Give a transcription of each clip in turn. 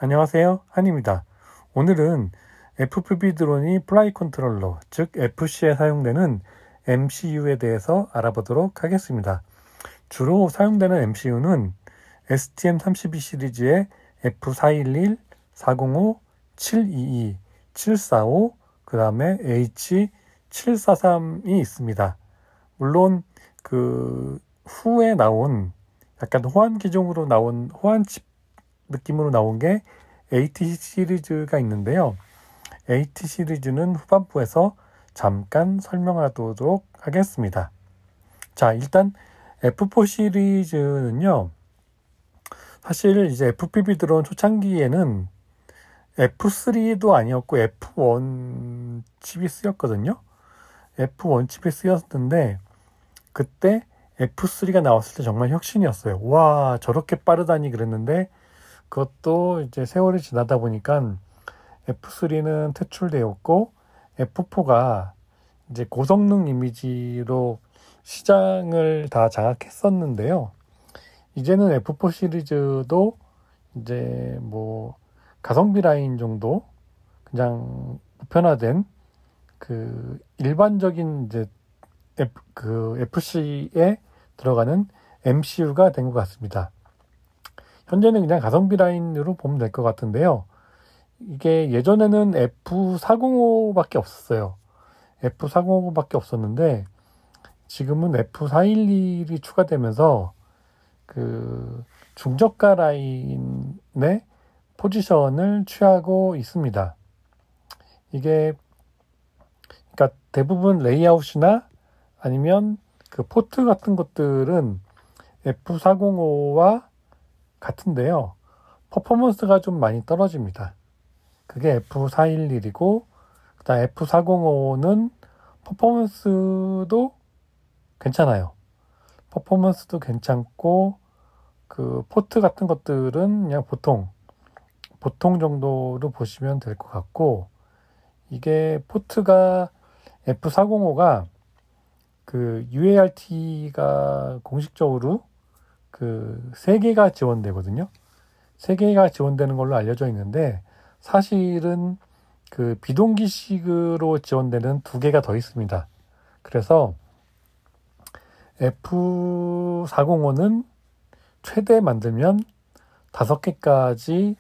안녕하세요, 한입니다. 오늘은 FPV 드론이 플라이 컨트롤러, 즉 FC에 사용되는 MCU에 대해서 알아보도록 하겠습니다. 주로 사용되는 MCU는 STM32 시리즈의 F411, 405, 722, 745, 그 다음에 H743이 있습니다. 물론 그 후에 나온 약간 호환 기종으로 나온 호환 칩 느낌으로 나온 게 AT 시리즈가 있는데요. AT 시리즈는 후반부에서 잠깐 설명하도록 하겠습니다. 자, 일단 F4 시리즈는요. 사실 이제 FPV 드론 초창기에는 F3도 아니었고 F1 칩이 쓰였거든요. F1 칩이 쓰였는데 그때 F3가 나왔을 때 정말 혁신이었어요. 와, 저렇게 빠르다니 그랬는데 그것도 이제 세월이 지나다 보니까 F3는 퇴출되었고 F4가 이제 고성능 이미지로 시장을 다 장악했었는데요. 이제는 F4 시리즈도 이제 뭐 가성비 라인 정도 그냥 보편화된 그 일반적인 이제 FC에 들어가는 MCU가 된 것 같습니다. 현재는 그냥 가성비 라인으로 보면 될 것 같은데요. 이게 예전에는 F405밖에 없었어요. F405밖에 없었는데 지금은 F411이 추가되면서 그 중저가 라인의 포지션을 취하고 있습니다. 이게 그러니까 대부분 레이아웃이나 아니면 그 포트 같은 것들은 F405와 같은데요. 퍼포먼스가 좀 많이 떨어집니다. 그게 F411이고 그다음 F405는 퍼포먼스도 괜찮아요. 퍼포먼스도 괜찮고 그 포트 같은 것들은 그냥 보통 정도로 보시면 될 것 같고 이게 포트가 F405가 그 UART가 공식적으로 그 3개가 지원되거든요. 3개가 지원되는 걸로 알려져 있는데 사실은 그 비동기식으로 지원되는 2개가 더 있습니다. 그래서 F405는 최대 만들면 5개까지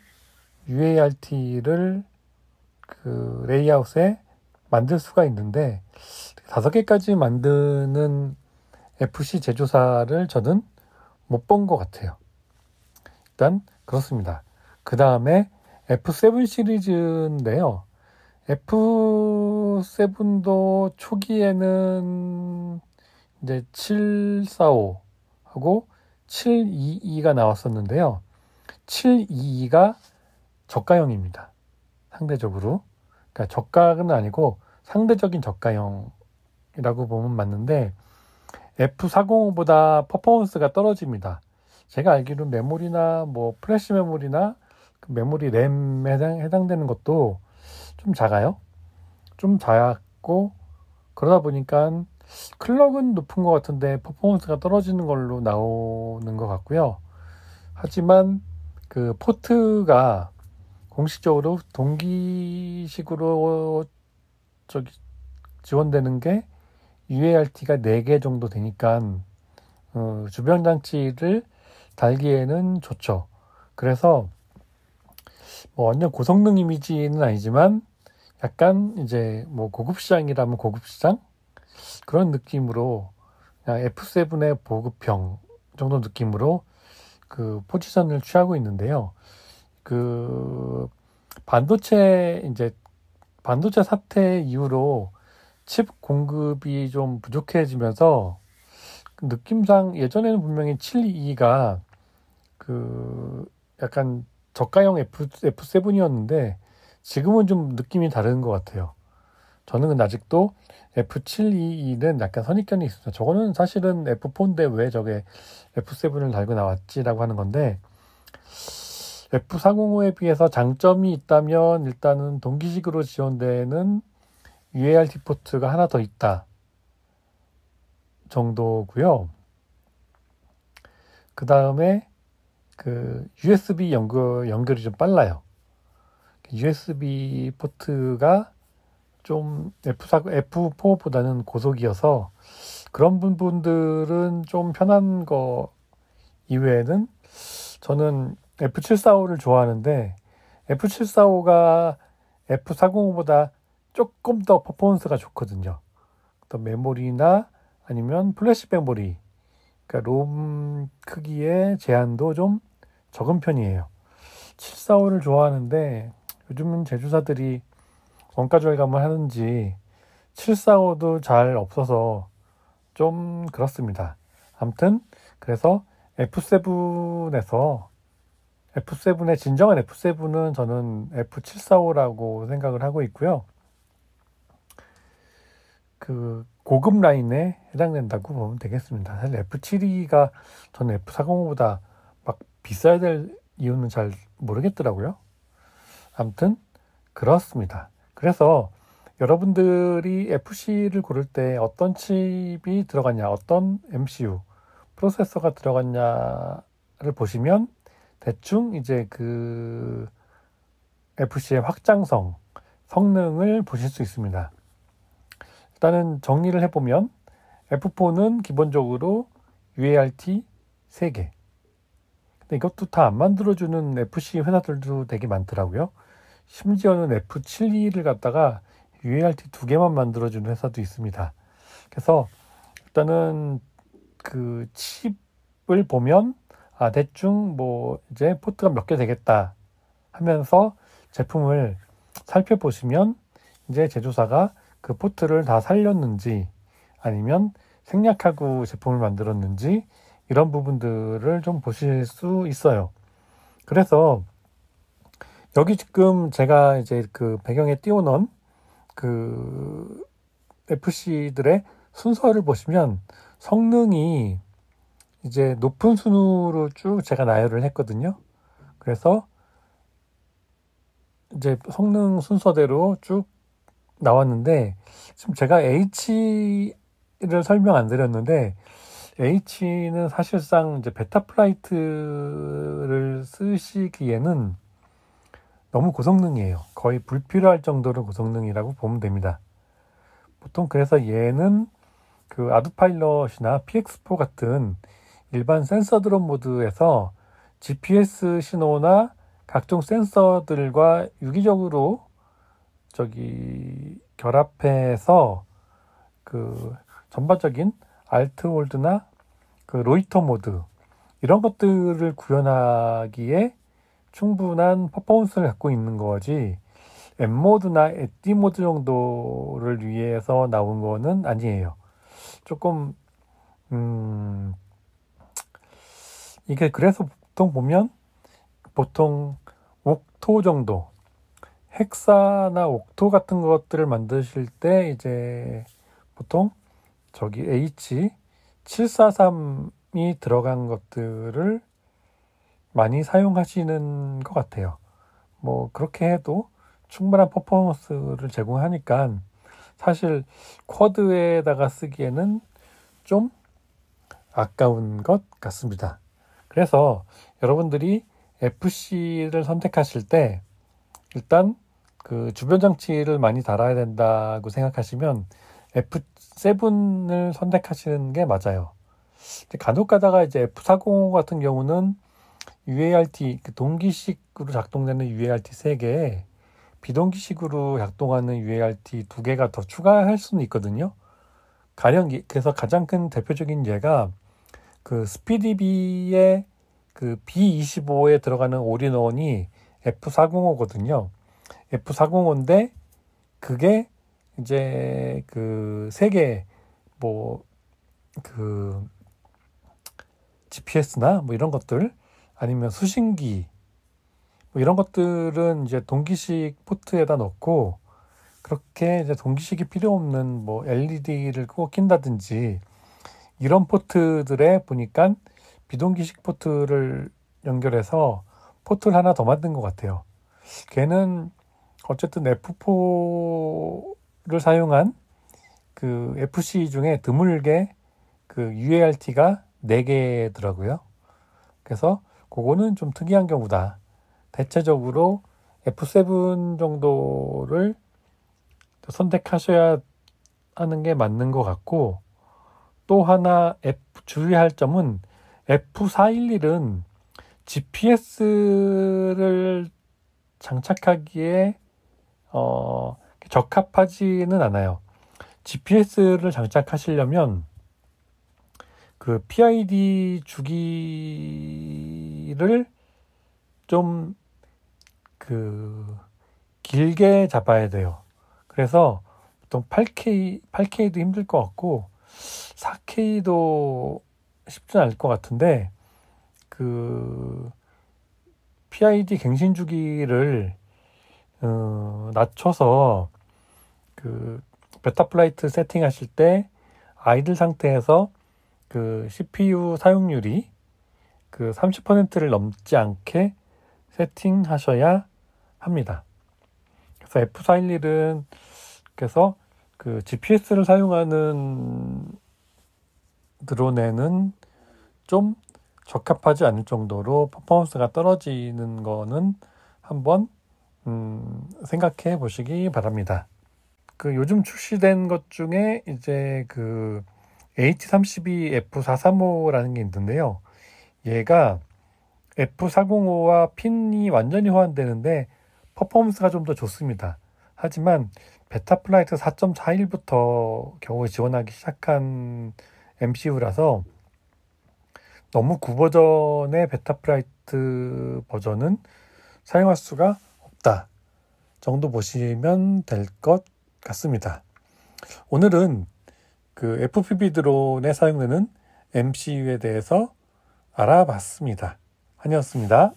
UART를 그 레이아웃에 만들 수가 있는데 5개까지 만드는 FC 제조사를 저는 못 본 것 같아요. 일단 그렇습니다. 그 다음에 F7 시리즈인데요. F7도 초기에는 이제 745하고 722가 나왔었는데요. 722가 저가형입니다. 상대적으로. 그러니까 저가는 아니고 상대적인 저가형이라고 보면 맞는데 F405보다 퍼포먼스가 떨어집니다. 제가 알기로 메모리나 뭐 플래시 메모리나 그 메모리 램에 해당되는 것도 좀 작아요. 좀 작고 그러다 보니까 클럭은 높은 것 같은데 퍼포먼스가 떨어지는 걸로 나오는 것 같고요. 하지만 그 포트가 공식적으로 동기식으로 지원되는 게 UART가 4개 정도 되니까 주변 장치를 달기에는 좋죠. 그래서 뭐 완전 고성능 이미지는 아니지만 약간 이제 뭐 고급 시장이라면 고급 시장 그런 느낌으로 그냥 F7의 보급형 정도 느낌으로 그 포지션을 취하고 있는데요. 그 반도체 사태 이후로 칩 공급이 좀 부족해지면서 느낌상 예전에는 분명히 722가 그 약간 저가형 F7이었는데 지금은 좀 느낌이 다른 것 같아요. 저는 근데 아직도 F722는 약간 선입견이 있습니다. 저거는 사실은 F4인데 왜 저게 F7을 달고 나왔지라고 하는 건데 F405에 비해서 장점이 있다면 일단은 동기식으로 지원되는 UART 포트가 하나 더 있다 정도고요. 그 다음에 그 USB 연결이 좀 빨라요. USB 포트가 좀 F4보다는 고속이어서 그런 부분들은 좀 편한 거 이외에는 저는 F745를 좋아하는데 F745가 F405보다 조금 더 퍼포먼스가 좋거든요. 또 메모리나 아니면 플래시 메모리, 그러니까 롬 크기의 제한도 좀 적은 편이에요. 745를 좋아하는데 요즘은 제조사들이 원가 절감을 하는지 745도 잘 없어서 좀 그렇습니다. 아무튼 그래서 F7의 진정한 F7은 저는 F745라고 생각을 하고 있고요. 그 고급 라인에 해당된다고 보면 되겠습니다. 사실 F72가 저는 F405보다 막 비싸야 될 이유는 잘 모르겠더라고요. 아무튼 그렇습니다. 그래서 여러분들이 FC를 고를 때 어떤 칩이 들어갔냐, 어떤 MCU, 프로세서가 들어갔냐를 보시면 대충 이제 그 FC의 확장성, 성능을 보실 수 있습니다. 일단은 정리를 해보면 F4는 기본적으로 UART 3개. 근데 이것도 다 안 만들어주는 FC 회사들도 되게 많더라고요. 심지어는 F72를 갖다가 UART 2개만 만들어주는 회사도 있습니다. 그래서 일단은 그 칩을 보면 대충 뭐 이제 포트가 몇 개 되겠다 하면서 제품을 살펴보시면 이제 제조사가 그 포트를 다 살렸는지 아니면 생략하고 제품을 만들었는지 이런 부분들을 좀 보실 수 있어요. 그래서 여기 지금 제가 이제 그 배경에 띄워놓은 그 FC들의 순서를 보시면 성능이 이제 높은 순으로 쭉 제가 나열을 했거든요. 그래서 이제 성능 순서대로 쭉 나왔는데 지금 제가 H를 설명 안 드렸는데 H는 사실상 이제 베타플라이트를 쓰시기에는 너무 고성능이에요. 거의 불필요할 정도로 고성능이라고 보면 됩니다. 보통 그래서 얘는 그 아두파일럿이나 PX4 같은 일반 센서 드론 모드에서 GPS 신호나 각종 센서들과 유기적으로 결합해서 그 전반적인 알트 홀드나 그 로이터 모드 이런 것들을 구현하기에 충분한 퍼포먼스를 갖고 있는 거지 M모드나 SD 모드 정도를 위해서 나온 거는 아니에요. 조금 이게 그래서 보통 옥토 정도 헥사나 옥토 같은 것들을 만드실 때 이제 보통 H743이 들어간 것들을 많이 사용하시는 것 같아요. 뭐 그렇게 해도 충분한 퍼포먼스를 제공하니까 사실 쿼드에다가 쓰기에는 좀 아까운 것 같습니다. 그래서 여러분들이 FC를 선택하실 때 일단 그 주변 장치를 많이 달아야 된다고 생각하시면 F7을 선택하시는 게 맞아요. 간혹 가다가 이제 F405 같은 경우는 UART, 동기식으로 작동되는 UART 3개에 비동기식으로 작동하는 UART 2개가 더 추가할 수는 있거든요. 그래서 가장 큰 대표적인 예가 그 스피디비의 그 B25에 들어가는 올인원이 F405거든요. F405인데 그게 이제 그 3개 그 GPS나 뭐 이런 것들 아니면 수신기 뭐 이런 것들은 이제 동기식 포트에다 넣고 그렇게 이제 동기식이 필요 없는 뭐 LED를 꼭 낀다든지 이런 포트들에 보니까 비동기식 포트를 연결해서 포트를 하나 더 만든 것 같아요. 걔는 어쨌든 F4를 사용한 그 FC 중에 드물게 그 UART가 4개더라고요. 그래서 그거는 좀 특이한 경우다. 대체적으로 F7 정도를 선택하셔야 하는 게 맞는 것 같고, 또 하나 주의할 점은 F411은 GPS를 장착하기에 적합하지는 않아요. GPS를 장착하시려면 그 PID 주기를 좀 길게 잡아야 돼요. 그래서 보통 8K도 힘들 것 같고 4K도 쉽진 않을 것 같은데, PID 갱신 주기를 낮춰서 베타플라이트 세팅하실 때 아이들 상태에서 CPU 사용률이 30%를 넘지 않게 세팅하셔야 합니다. 그래서 F411은 그래서 GPS를 사용하는 드론에는 좀 적합하지 않을 정도로 퍼포먼스가 떨어지는 거는 한번 생각해 보시기 바랍니다. 요즘 출시된 것 중에 이제 AT32 F435라는 게 있는데요. 얘가 F405와 핀이 완전히 호환되는데 퍼포먼스가 좀 더 좋습니다. 하지만 베타플라이트 4.41부터 겨우 지원하기 시작한 MCU라서 너무 구버전의 베타플라이트 버전은 사용할 수가 없다 정도 보시면 될 것 같습니다. 오늘은 FPV 드론에 사용되는 MCU에 대해서 알아봤습니다. 한이었습니다.